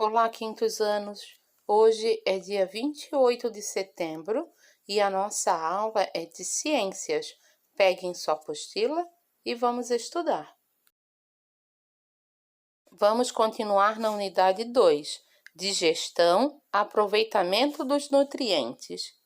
Olá, quintos anos! Hoje é dia 28 de setembro e a nossa aula é de ciências. Peguem sua apostila e vamos estudar. Vamos continuar na unidade 2, digestão, aproveitamento dos nutrientes.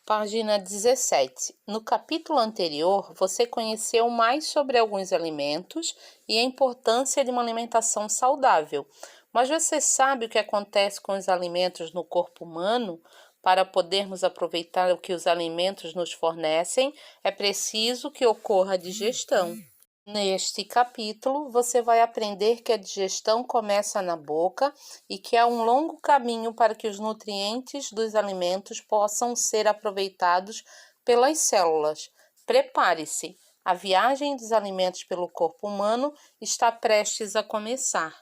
Página 17. No capítulo anterior, você conheceu mais sobre alguns alimentos e a importância de uma alimentação saudável. Mas você sabe o que acontece com os alimentos no corpo humano? Para podermos aproveitar o que os alimentos nos fornecem, é preciso que ocorra a digestão. Neste capítulo, você vai aprender que a digestão começa na boca e que há um longo caminho para que os nutrientes dos alimentos possam ser aproveitados pelas células. Prepare-se! A viagem dos alimentos pelo corpo humano está prestes a começar.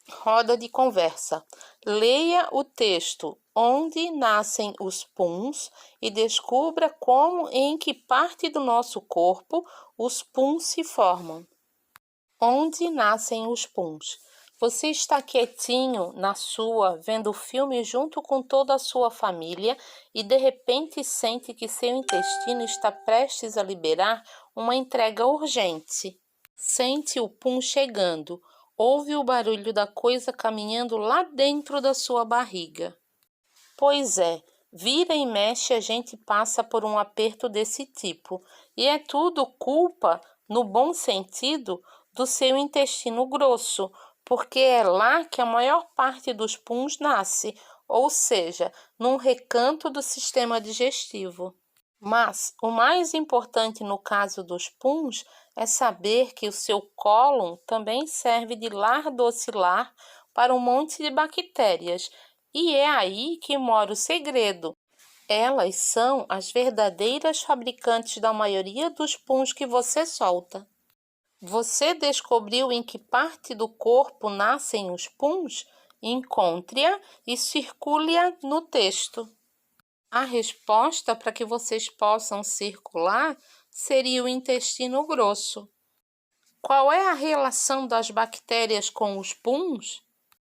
Roda de conversa. Leia o texto Onde nascem os puns e descubra como e em que parte do nosso corpo os puns se formam. Onde nascem os puns? Você está quietinho na sua, vendo o filme junto com toda a sua família e de repente sente que seu intestino está prestes a liberar uma entrega urgente. Sente o pum chegando. Ouve o barulho da coisa caminhando lá dentro da sua barriga. Pois é, vira e mexe a gente passa por um aperto desse tipo, e é tudo culpa, no bom sentido, do seu intestino grosso, porque é lá que a maior parte dos puns nasce, ou seja, num recanto do sistema digestivo. Mas o mais importante no caso dos puns é saber que o seu cólon também serve de lar docilar para um monte de bactérias, e é aí que mora o segredo. Elas são as verdadeiras fabricantes da maioria dos puns que você solta. Você descobriu em que parte do corpo nascem os puns? Encontre-a e circule-a no texto. A resposta para que vocês possam circular seria o intestino grosso. Qual é a relação das bactérias com os puns?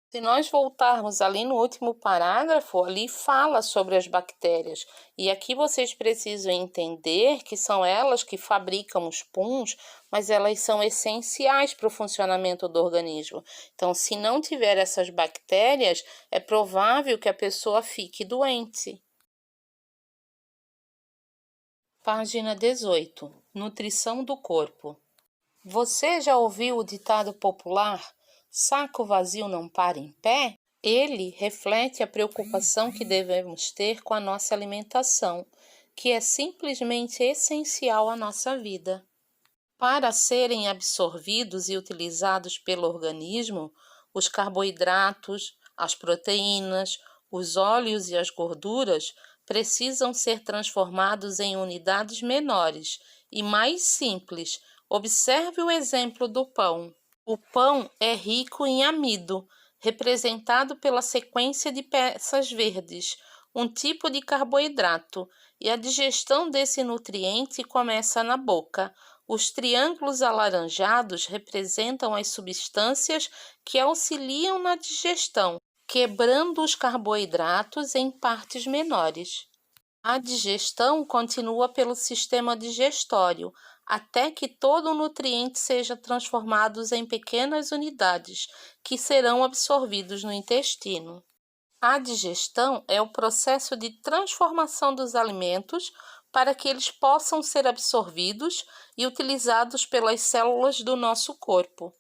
Se nós voltarmos ali no último parágrafo, ali fala sobre as bactérias. E aqui vocês precisam entender que são elas que fabricam os puns, mas elas são essenciais para o funcionamento do organismo. Então, se não tiver essas bactérias, é provável que a pessoa fique doente. Página 18. Nutrição do corpo. Você já ouviu o ditado popular "saco vazio não para em pé"? Ele reflete a preocupação que devemos ter com a nossa alimentação, que é simplesmente essencial à nossa vida. Para serem absorvidos e utilizados pelo organismo, os carboidratos, as proteínas, os óleos e as gorduras precisam ser transformados em unidades menores e mais simples. Observe o exemplo do pão. O pão é rico em amido, representado pela sequência de peças verdes, um tipo de carboidrato, e a digestão desse nutriente começa na boca. Os triângulos alaranjados representam as substâncias que auxiliam na digestão, quebrando os carboidratos em partes menores. A digestão continua pelo sistema digestório, até que todo o nutriente seja transformado em pequenas unidades, que serão absorvidos no intestino. A digestão é o processo de transformação dos alimentos para que eles possam ser absorvidos e utilizados pelas células do nosso corpo.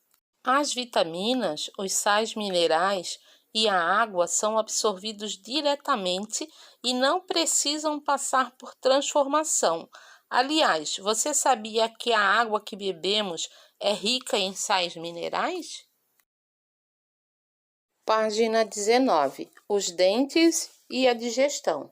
As vitaminas, os sais minerais e a água são absorvidos diretamente e não precisam passar por transformação. Aliás, você sabia que a água que bebemos é rica em sais minerais? Página 19. Os dentes e a digestão.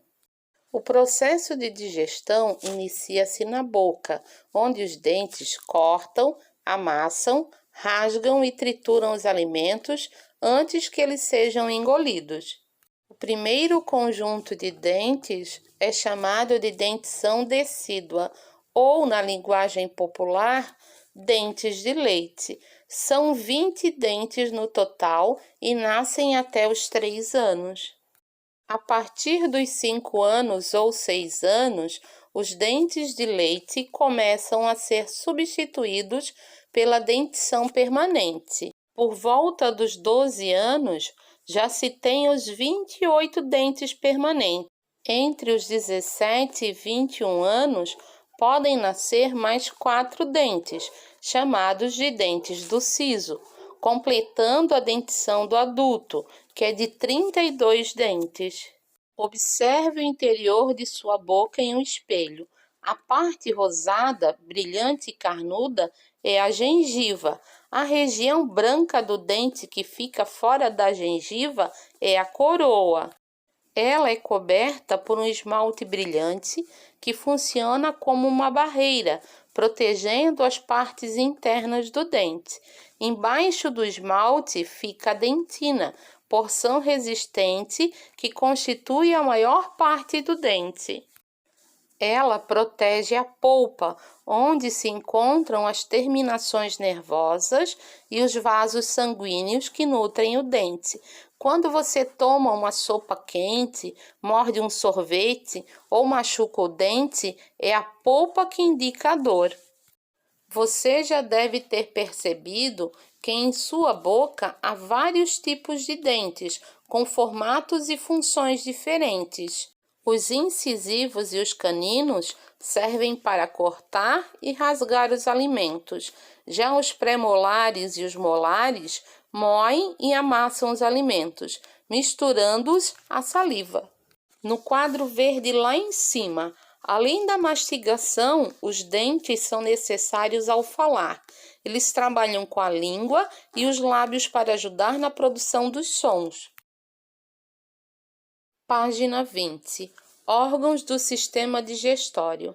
O processo de digestão inicia-se na boca, onde os dentes cortam, amassam, rasgam e trituram os alimentos antes que eles sejam engolidos. O primeiro conjunto de dentes é chamado de dentição decídua, ou, na linguagem popular, dentes de leite. São 20 dentes no total e nascem até os 3 anos. A partir dos 5 anos ou 6 anos, os dentes de leite começam a ser substituídos pela dentição permanente. Por volta dos 12 anos, já se tem os 28 dentes permanentes. Entre os 17 e 21 anos, podem nascer mais 4 dentes, chamados de dentes do siso, completando a dentição do adulto, que é de 32 dentes. Observe o interior de sua boca em um espelho. A parte rosada, brilhante e carnuda é a gengiva. A região branca do dente que fica fora da gengiva é a coroa. Ela é coberta por um esmalte brilhante que funciona como uma barreira, protegendo as partes internas do dente. Embaixo do esmalte fica a dentina, porção resistente que constitui a maior parte do dente. Ela protege a polpa, onde se encontram as terminações nervosas e os vasos sanguíneos que nutrem o dente. Quando você toma uma sopa quente, morde um sorvete ou machuca o dente, é a polpa que indica a dor. Você já deve ter percebido que em sua boca há vários tipos de dentes, com formatos e funções diferentes. Os incisivos e os caninos servem para cortar e rasgar os alimentos. Já os pré-molares e os molares moem e amassam os alimentos, misturando-os à saliva. No quadro verde lá em cima, além da mastigação, os dentes são necessários ao falar. Eles trabalham com a língua e os lábios para ajudar na produção dos sons. Página 20. Órgãos do sistema digestório.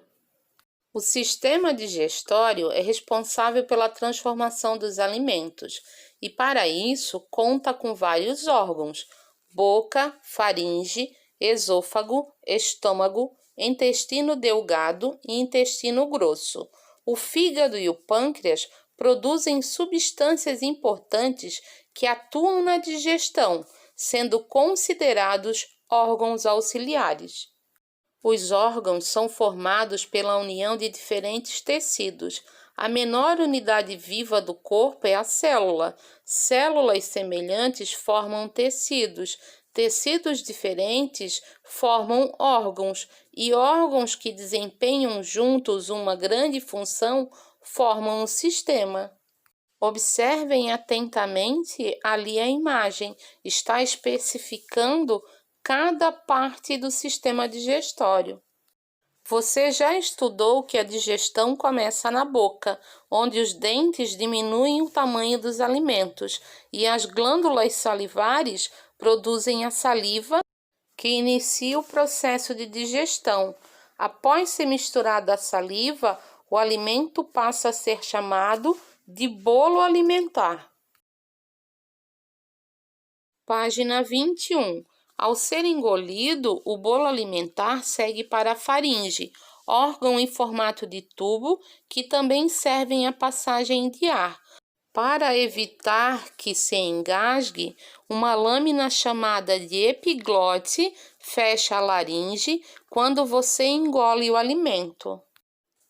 O sistema digestório é responsável pela transformação dos alimentos e, para isso, conta com vários órgãos: boca, faringe, esôfago, estômago, intestino delgado e intestino grosso. O fígado e o pâncreas produzem substâncias importantes que atuam na digestão, sendo considerados órgãos auxiliares. Os órgãos são formados pela união de diferentes tecidos. A menor unidade viva do corpo é a célula. Células semelhantes formam tecidos. Tecidos diferentes formam órgãos, e órgãos que desempenham juntos uma grande função formam um sistema. Observem atentamente ali a imagem. Está especificando cada parte do sistema digestório. Você já estudou que a digestão começa na boca, onde os dentes diminuem o tamanho dos alimentos e as glândulas salivares produzem a saliva, que inicia o processo de digestão. Após ser misturada a saliva, o alimento passa a ser chamado de bolo alimentar. Página 21. Ao ser engolido, o bolo alimentar segue para a faringe, órgão em formato de tubo que também servem à passagem de ar. Para evitar que se engasgue, uma lâmina chamada de epiglote fecha a laringe quando você engole o alimento.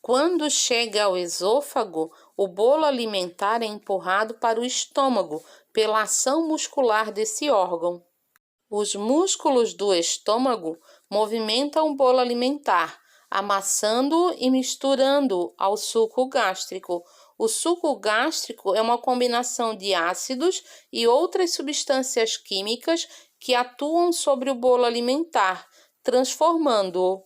Quando chega ao esôfago, o bolo alimentar é empurrado para o estômago pela ação muscular desse órgão. Os músculos do estômago movimentam o bolo alimentar, amassando-o e misturando-o ao suco gástrico. O suco gástrico é uma combinação de ácidos e outras substâncias químicas que atuam sobre o bolo alimentar, transformando-o.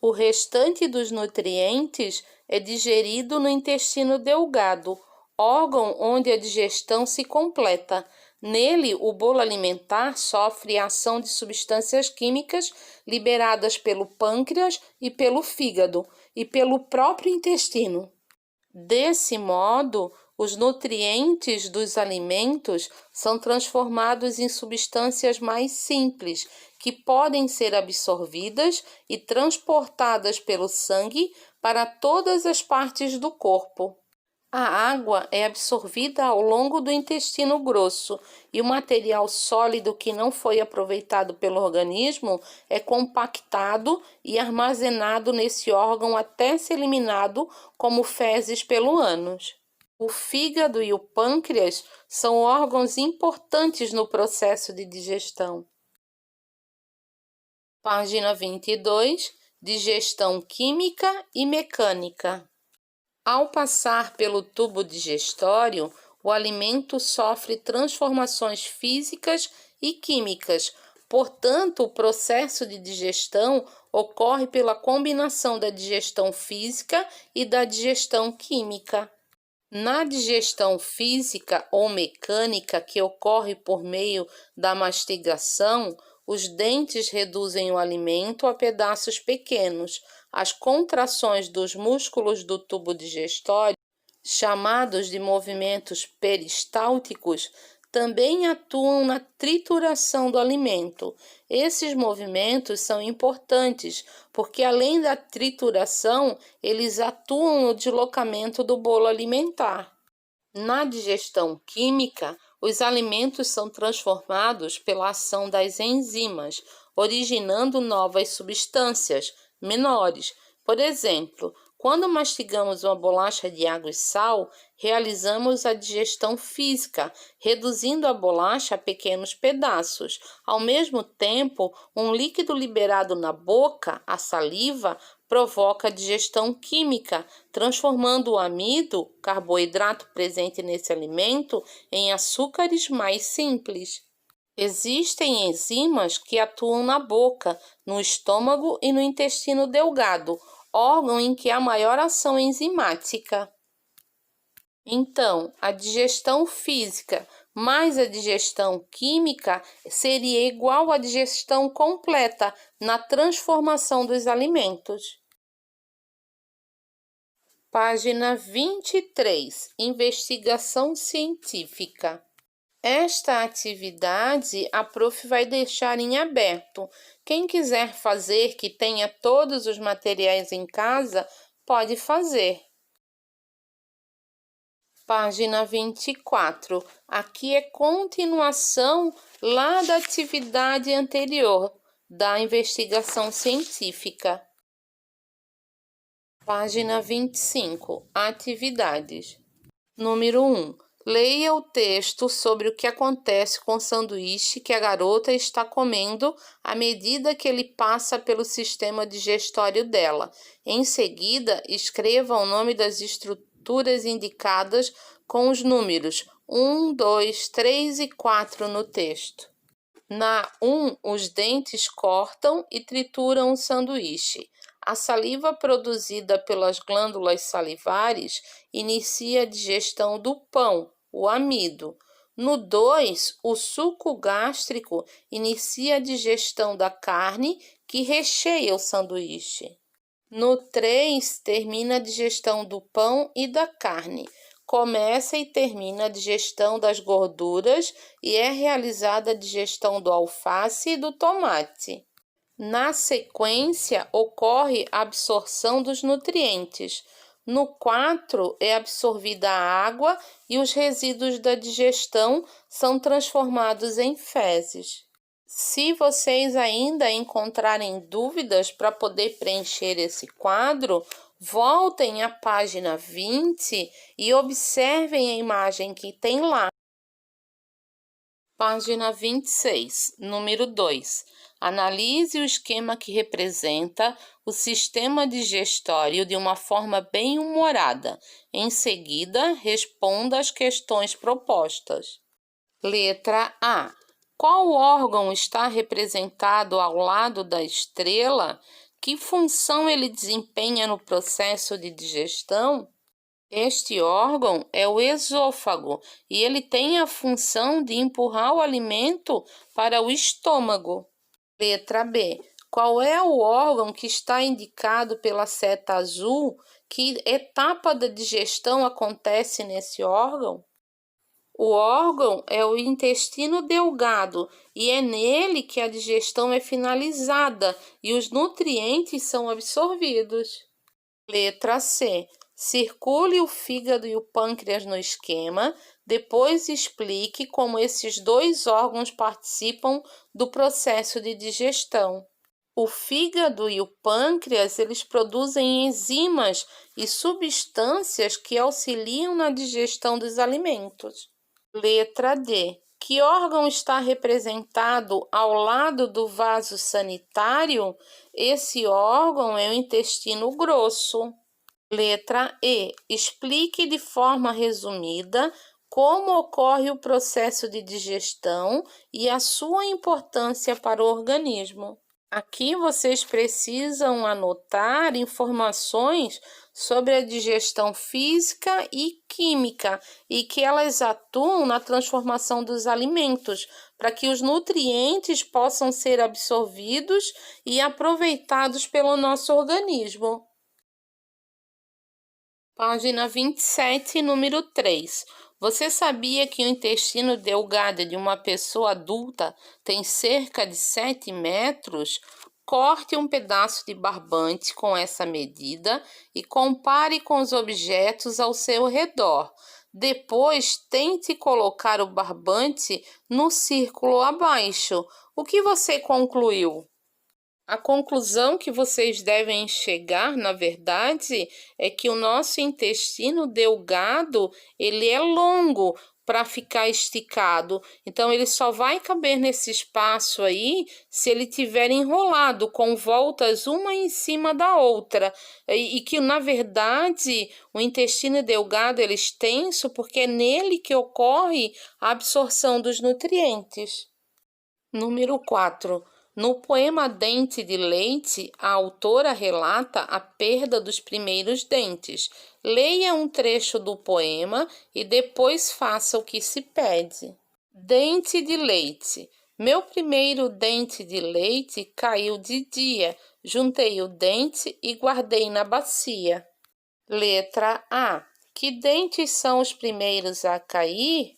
O restante dos nutrientes é digerido no intestino delgado, órgão onde a digestão se completa. Nele, o bolo alimentar sofre a ação de substâncias químicas liberadas pelo pâncreas e pelo fígado e pelo próprio intestino. Desse modo, os nutrientes dos alimentos são transformados em substâncias mais simples, que podem ser absorvidas e transportadas pelo sangue para todas as partes do corpo. A água é absorvida ao longo do intestino grosso e o material sólido que não foi aproveitado pelo organismo é compactado e armazenado nesse órgão até ser eliminado como fezes pelo ânus. O fígado e o pâncreas são órgãos importantes no processo de digestão. Página 22, digestão química e mecânica. Ao passar pelo tubo digestório, o alimento sofre transformações físicas e químicas. Portanto, o processo de digestão ocorre pela combinação da digestão física e da digestão química. Na digestão física ou mecânica, que ocorre por meio da mastigação, os dentes reduzem o alimento a pedaços pequenos. As contrações dos músculos do tubo digestório, chamados de movimentos peristálticos, também atuam na trituração do alimento. Esses movimentos são importantes porque, além da trituração, eles atuam no deslocamento do bolo alimentar. Na digestão química, os alimentos são transformados pela ação das enzimas, originando novas substâncias menores. Por exemplo, quando mastigamos uma bolacha de água e sal, realizamos a digestão física, reduzindo a bolacha a pequenos pedaços. Ao mesmo tempo, um líquido liberado na boca, a saliva, provoca digestão química, transformando o amido, carboidrato presente nesse alimento, em açúcares mais simples. Existem enzimas que atuam na boca, no estômago e no intestino delgado, órgão em que há maior ação enzimática. Então, a digestão física mais a digestão química seria igual à digestão completa na transformação dos alimentos. Página 23. Investigação científica. Esta atividade a prof vai deixar em aberto. Quem quiser fazer, que tenha todos os materiais em casa, pode fazer. Página 24. Aqui é continuação lá da atividade anterior, da investigação científica. Página 25. Atividades. Número 1. Leia o texto sobre o que acontece com o sanduíche que a garota está comendo à medida que ele passa pelo sistema digestório dela. Em seguida, escreva o nome das estruturas indicadas com os números 1, 2, 3 e 4 no texto. Na 1, os dentes cortam e trituram o sanduíche. A saliva produzida pelas glândulas salivares inicia a digestão do pão, o amido. No 2, o suco gástrico inicia a digestão da carne que recheia o sanduíche. No 3, termina a digestão do pão e da carne. Começa e termina a digestão das gorduras e é realizada a digestão do alface e do tomate. Na sequência, ocorre a absorção dos nutrientes. No 4, é absorvida a água e os resíduos da digestão são transformados em fezes. Se vocês ainda encontrarem dúvidas para poder preencher esse quadro, voltem à página 20 e observem a imagem que tem lá. Página 26, número 2. Analise o esquema que representa o sistema digestório de uma forma bem-humorada. Em seguida, responda às questões propostas. Letra A. Qual órgão está representado ao lado da estrela? Que função ele desempenha no processo de digestão? Este órgão é o esôfago e ele tem a função de empurrar o alimento para o estômago. Letra B. Qual é o órgão que está indicado pela seta azul? Que etapa da digestão acontece nesse órgão? O órgão é o intestino delgado e é nele que a digestão é finalizada e os nutrientes são absorvidos. Letra C. Circule o fígado e o pâncreas no esquema, depois explique como esses dois órgãos participam do processo de digestão. O fígado e o pâncreas, eles produzem enzimas e substâncias que auxiliam na digestão dos alimentos. Letra D. Que órgão está representado ao lado do vaso sanitário? Esse órgão é o intestino grosso. Letra E. Explique de forma resumida como ocorre o processo de digestão e a sua importância para o organismo. Aqui vocês precisam anotar informações sobre a digestão física e química e que elas atuam na transformação dos alimentos para que os nutrientes possam ser absorvidos e aproveitados pelo nosso organismo. Página 27, número 3. Você sabia que o intestino delgado de uma pessoa adulta tem cerca de 7 metros? Corte um pedaço de barbante com essa medida e compare com os objetos ao seu redor. Depois, tente colocar o barbante no círculo abaixo. O que você concluiu? A conclusão que vocês devem chegar, na verdade, é que o nosso intestino delgado, ele é longo para ficar esticado. Então, ele só vai caber nesse espaço aí se ele tiver enrolado com voltas uma em cima da outra. E que, na verdade, o intestino delgado ele é extenso porque é nele que ocorre a absorção dos nutrientes. Número 4. No poema Dente de Leite, a autora relata a perda dos primeiros dentes. Leia um trecho do poema e depois faça o que se pede. Dente de leite. Meu primeiro dente de leite caiu de dia. Juntei o dente e guardei na bacia. Letra A. Que dentes são os primeiros a cair?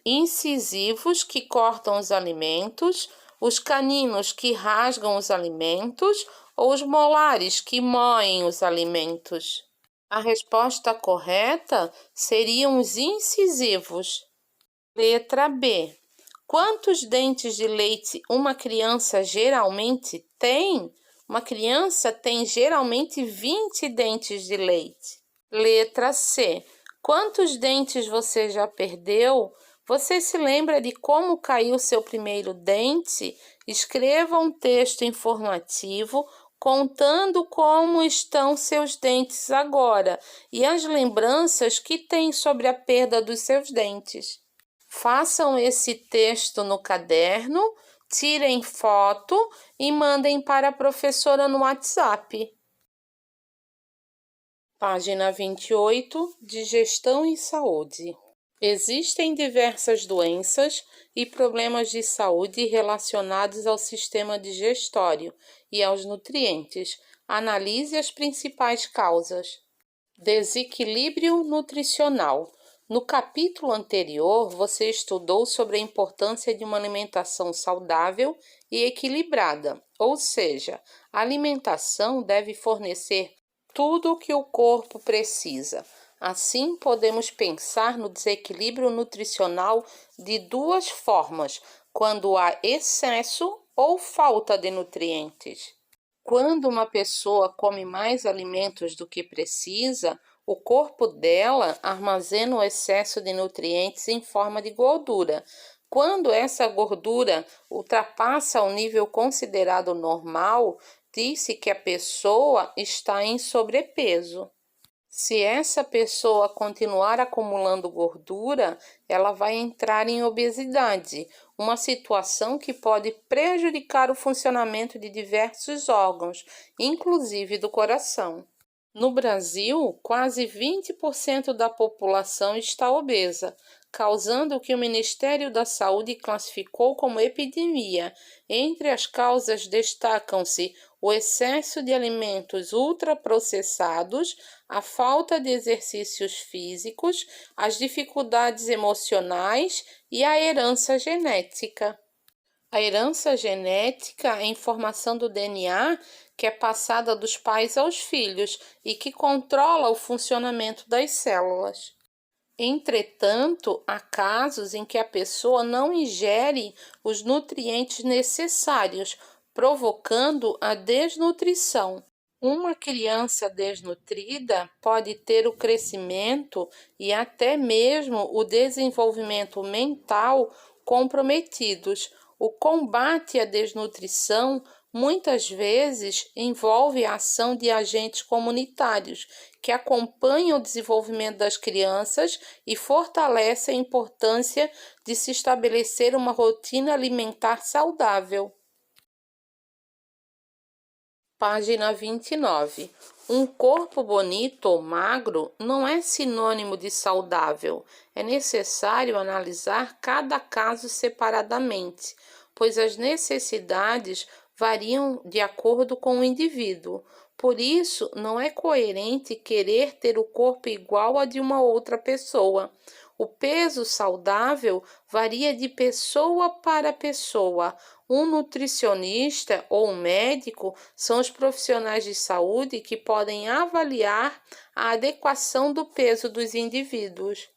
Incisivos, que cortam os alimentos, os caninos, que rasgam os alimentos, ou os molares, que moem os alimentos? A resposta correta seriam os incisivos. Letra B. Quantos dentes de leite uma criança geralmente tem? Uma criança tem geralmente 20 dentes de leite. Letra C. Quantos dentes você já perdeu? Você se lembra de como caiu seu primeiro dente? Escreva um texto informativo contando como estão seus dentes agora e as lembranças que tem sobre a perda dos seus dentes. Façam esse texto no caderno, tirem foto e mandem para a professora no WhatsApp. Página 28, Digestão e Saúde. Existem diversas doenças e problemas de saúde relacionados ao sistema digestório e aos nutrientes. Analise as principais causas. Desequilíbrio nutricional. No capítulo anterior, você estudou sobre a importância de uma alimentação saudável e equilibrada, ou seja, a alimentação deve fornecer tudo o que o corpo precisa. Assim, podemos pensar no desequilíbrio nutricional de duas formas, quando há excesso ou falta de nutrientes. Quando uma pessoa come mais alimentos do que precisa, o corpo dela armazena o excesso de nutrientes em forma de gordura. Quando essa gordura ultrapassa o nível considerado normal, diz-se que a pessoa está em sobrepeso. Se essa pessoa continuar acumulando gordura, ela vai entrar em obesidade, uma situação que pode prejudicar o funcionamento de diversos órgãos, inclusive do coração. No Brasil, quase 20% da população está obesa, causando o que o Ministério da Saúde classificou como epidemia. Entre as causas destacam-se o excesso de alimentos ultraprocessados, a falta de exercícios físicos, as dificuldades emocionais e a herança genética. A herança genética é a informação do DNA que é passada dos pais aos filhos e que controla o funcionamento das células. Entretanto, há casos em que a pessoa não ingere os nutrientes necessários, provocando a desnutrição. Uma criança desnutrida pode ter o crescimento e até mesmo o desenvolvimento mental comprometidos. O combate à desnutrição muitas vezes envolve a ação de agentes comunitários que acompanham o desenvolvimento das crianças e fortalecem a importância de se estabelecer uma rotina alimentar saudável. Página 29. Um corpo bonito ou magro não é sinônimo de saudável. É necessário analisar cada caso separadamente, pois as necessidades variam de acordo com o indivíduo. Por isso, não é coerente querer ter o corpo igual a de uma outra pessoa. O peso saudável varia de pessoa para pessoa. Um nutricionista ou um médico são os profissionais de saúde que podem avaliar a adequação do peso dos indivíduos.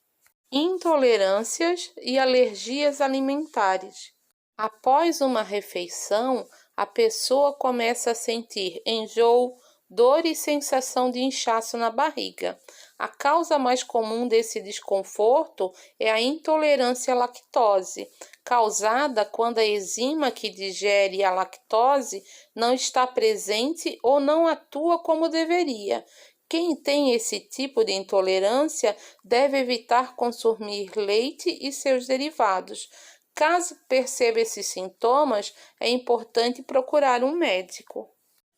Intolerâncias e alergias alimentares. Após uma refeição, a pessoa começa a sentir enjoo, dor e sensação de inchaço na barriga. A causa mais comum desse desconforto é a intolerância à lactose, causada quando a enzima que digere a lactose não está presente ou não atua como deveria. Quem tem esse tipo de intolerância deve evitar consumir leite e seus derivados. Caso perceba esses sintomas, é importante procurar um médico.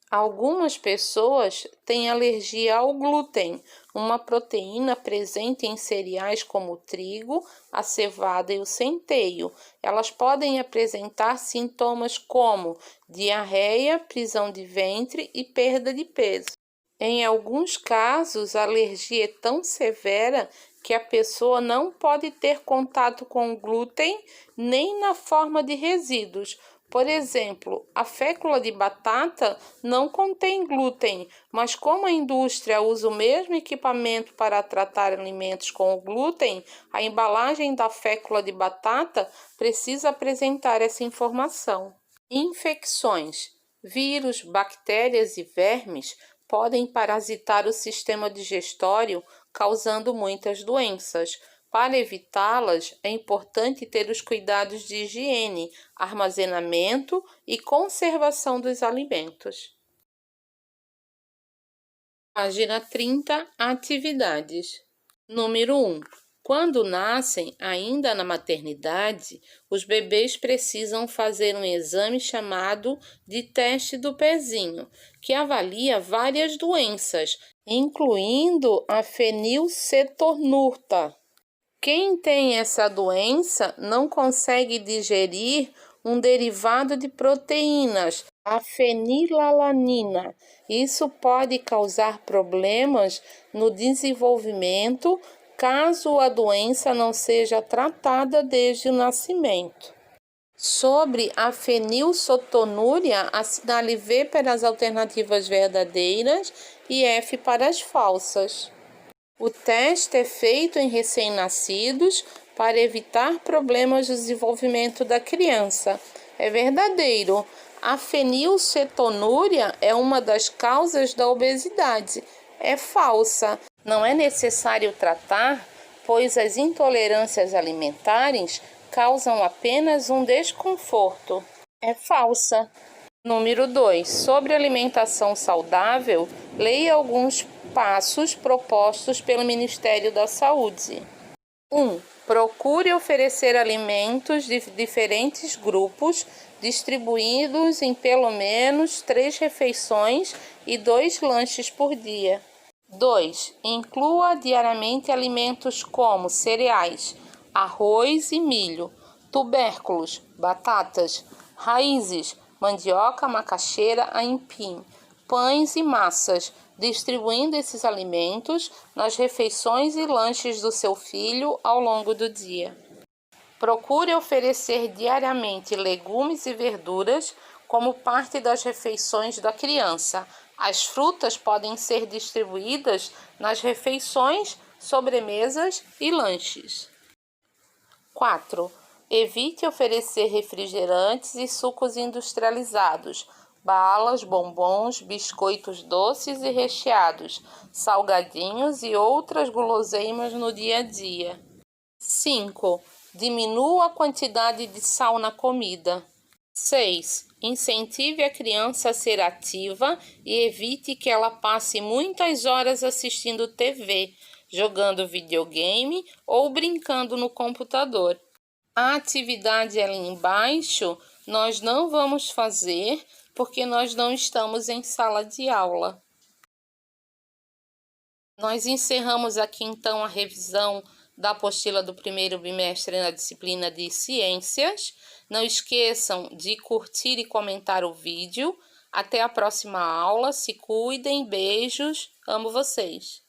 Algumas pessoas têm alergia ao glúten, uma proteína presente em cereais como o trigo, a cevada e o centeio. Elas podem apresentar sintomas como diarreia, prisão de ventre e perda de peso. Em alguns casos, a alergia é tão severa que a pessoa não pode ter contato com o glúten nem na forma de resíduos. Por exemplo, a fécula de batata não contém glúten, mas como a indústria usa o mesmo equipamento para tratar alimentos com o glúten, a embalagem da fécula de batata precisa apresentar essa informação. Infecções. Vírus, bactérias e vermes podem parasitar o sistema digestório, causando muitas doenças. Para evitá-las, é importante ter os cuidados de higiene, armazenamento e conservação dos alimentos. Página 30. Atividades. Número 1. Quando nascem, ainda na maternidade, os bebês precisam fazer um exame chamado de teste do pezinho, que avalia várias doenças, incluindo a fenilcetonurta. Quem tem essa doença não consegue digerir um derivado de proteínas, a fenilalanina. Isso pode causar problemas no desenvolvimento caso a doença não seja tratada desde o nascimento. Sobre a fenilcetonúria, assinale V para as alternativas verdadeiras e F para as falsas. O teste é feito em recém-nascidos para evitar problemas de desenvolvimento da criança. É verdadeiro. A fenilcetonúria é uma das causas da obesidade. É falsa. Não é necessário tratar, pois as intolerâncias alimentares causam apenas um desconforto. É falsa. Número 2. Sobre alimentação saudável, leia alguns passos propostos pelo Ministério da Saúde. 1. Procure oferecer alimentos de diferentes grupos, distribuídos em pelo menos 3 refeições e 2 lanches por dia. 2. Inclua diariamente alimentos como cereais, arroz e milho, tubérculos, batatas, raízes, mandioca, macaxeira, aipim, pães e massas, distribuindo esses alimentos nas refeições e lanches do seu filho ao longo do dia. Procure oferecer diariamente legumes e verduras como parte das refeições da criança. As frutas podem ser distribuídas nas refeições, sobremesas e lanches. 4. Evite oferecer refrigerantes e sucos industrializados, balas, bombons, biscoitos doces e recheados, salgadinhos e outras guloseimas no dia a dia. 5. Diminua a quantidade de sal na comida. 6. Incentive a criança a ser ativa e evite que ela passe muitas horas assistindo TV, jogando videogame ou brincando no computador. A atividade ali embaixo nós não vamos fazer porque nós não estamos em sala de aula. Nós encerramos aqui então a revisão da apostila do primeiro bimestre na disciplina de Ciências. Não esqueçam de curtir e comentar o vídeo. Até a próxima aula. Se cuidem. Beijos. Amo vocês.